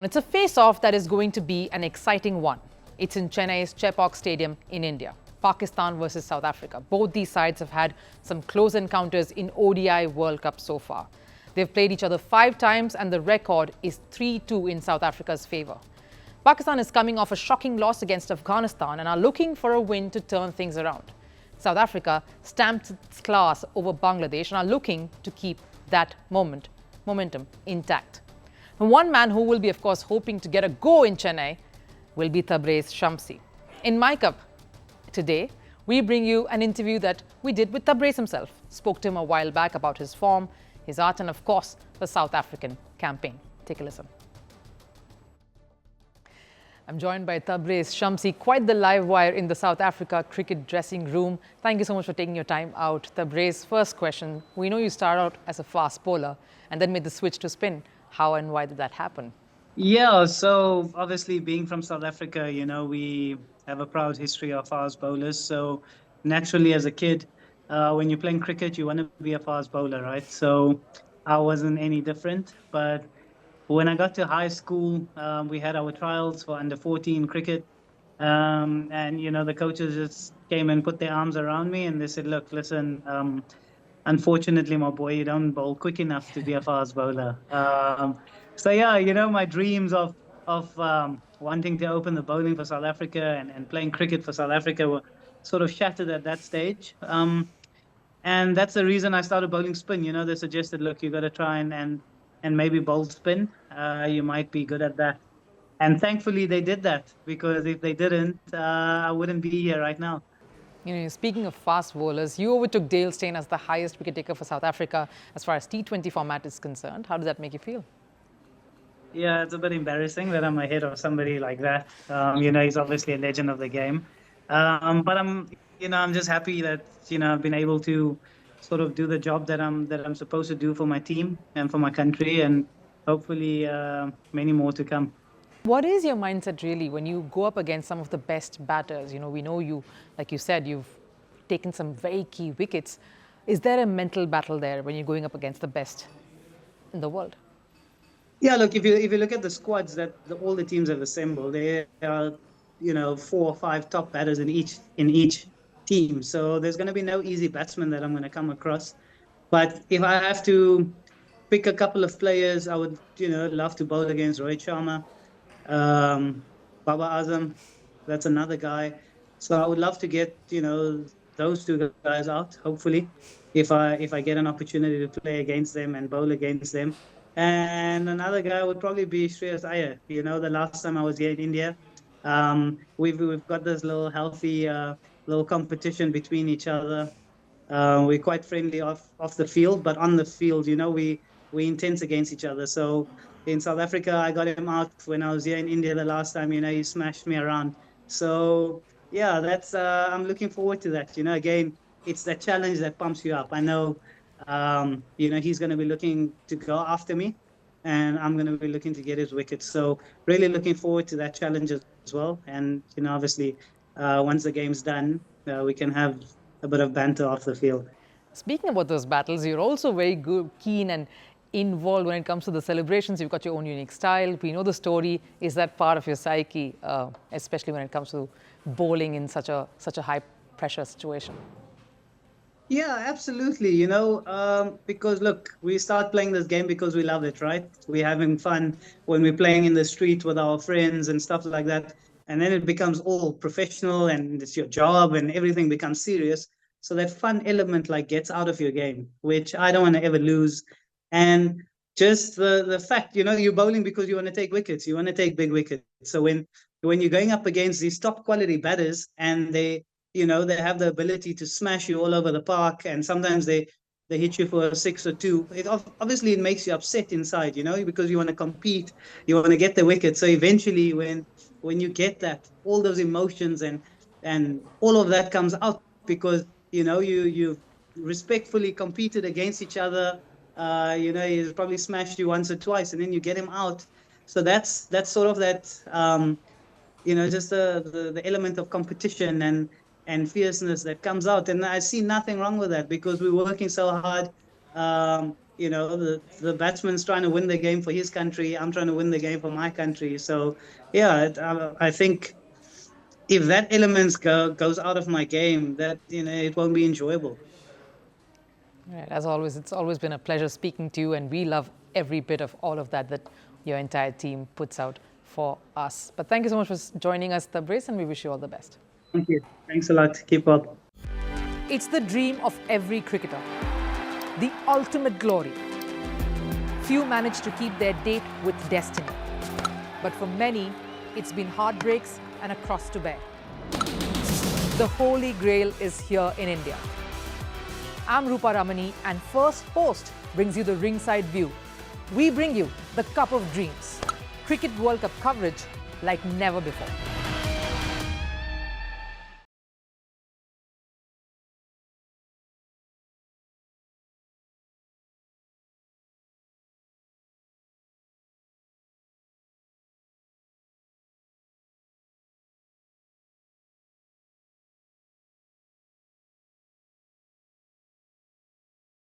It's a face-off that is going to be an exciting one. It's in Chennai's Chepauk Stadium in India. Pakistan versus South Africa. Both these sides have had some close encounters in ODI World Cup so far. They've played each other 5 times and the record is 3-2 in South Africa's favour. Pakistan is coming off a shocking loss against Afghanistan and are looking for a win to turn things around. South Africa stamped its class over Bangladesh and are looking to keep that momentum intact. One man who will be, of course, hoping to get a go in Chennai will be Tabraiz Shamsi. In My Cup today, we bring you an interview that we did with Tabraiz himself. Spoke to him a while back about his form, his art, and of course, the South African campaign. Take a listen. I'm joined by Tabraiz Shamsi, quite the live wire in the South Africa cricket dressing room. Thank you so much for taking your time out. Tabraiz, first question. We know you started out as a fast bowler and then made the switch to spin. How and why did that happen? Yeah, so obviously being from South Africa, we have a proud history of fast bowlers. So naturally, as a kid, when you're playing cricket, you want to be a fast bowler, right? So I wasn't any different. But when I got to high school, we had our trials for under 14 cricket. And the coaches just came and put their arms around me and they said, look, listen, unfortunately, my boy, you don't bowl quick enough to be a fast bowler. So yeah, my dreams of wanting to open the bowling for South Africa and playing cricket for South Africa were sort of shattered at that stage. And that's the reason I started bowling spin. They suggested, look, you got to try and maybe bowl spin. You might be good at that. And thankfully, they did that, because if they didn't, I wouldn't be here right now. Speaking of fast bowlers, you overtook Dale Steyn as the highest wicket taker for South Africa as far as T20 format is concerned. How does that make you feel? Yeah, it's a bit embarrassing that I'm ahead of somebody like that. He's obviously a legend of the game. But I'm just happy that, I've been able to sort of do the job that I'm supposed to do for my team and for my country, and hopefully many more to come. What is your mindset really when you go up against some of the best batters? We know you, like you said, you've taken some very key wickets. Is there a mental battle there when you're going up against the best in the world? Yeah, look, if you look at the squads that all the teams have assembled, there are 4 or 5 top batters in each team. So there's going to be no easy batsman that I'm going to come across. But if I have to pick a couple of players, I would love to bowl against Rohit Sharma, Baba Azam. That's another guy. So I would love to get those 2 guys out. Hopefully, if I get an opportunity to play against them and bowl against them. And another guy would probably be Shreyas Iyer. The last time I was here in India, we've got this little healthy little competition between each other. We're quite friendly off the field, but on the field, we intense against each other. So in South Africa, I got him out when I was here in India the last time. He smashed me around. So yeah, that's I'm looking forward to that. Again, it's that challenge that pumps you up. I know. He's going to be looking to go after me, and I'm going to be looking to get his wickets. So really looking forward to that challenge as well. And, obviously, once the game's done, we can have a bit of banter off the field. Speaking about those battles, you're also very keen and involved when it comes to the celebrations. You've got your own unique style. We know the story. Is that part of your psyche, especially when it comes to bowling in such a high pressure situation? Yeah, absolutely. Because look, we start playing this game because we love it, right? We're having fun when we're playing in the street with our friends and stuff like that. And then it becomes all professional and it's your job and everything becomes serious. So that fun element gets out of your game, which I don't want to ever lose. And just the fact, you're bowling because you want to take wickets. You want to take big wickets. So when you're going up against these top quality batters and they have the ability to smash you all over the park, and sometimes they hit you for a 6 or 2. Obviously, it makes you upset inside, because you want to compete, you want to get the wicket. So eventually, when you get that, all those emotions and all of that comes out because you've respectfully competed against each other. He's probably smashed you once or twice, and then you get him out. So that's sort of that. Just the element of competition and fierceness that comes out. And I see nothing wrong with that because we're working so hard. the batsman's trying to win the game for his country. I'm trying to win the game for my country. So, yeah, I think if that elements goes out of my game, that it won't be enjoyable. Right. As always, it's always been a pleasure speaking to you, and we love every bit of all of that your entire team puts out for us. But thank you so much for joining us, Tabraiz, and we wish you all the best. Thank you. Thanks a lot. Keep up. It's the dream of every cricketer, the ultimate glory. Few manage to keep their date with destiny. But for many, it's been heartbreaks and a cross to bear. The Holy Grail is here in India. I'm Rupha Ramani, and Firstpost brings you the ringside view. We bring you the Cup of Dreams, Cricket World Cup coverage like never before.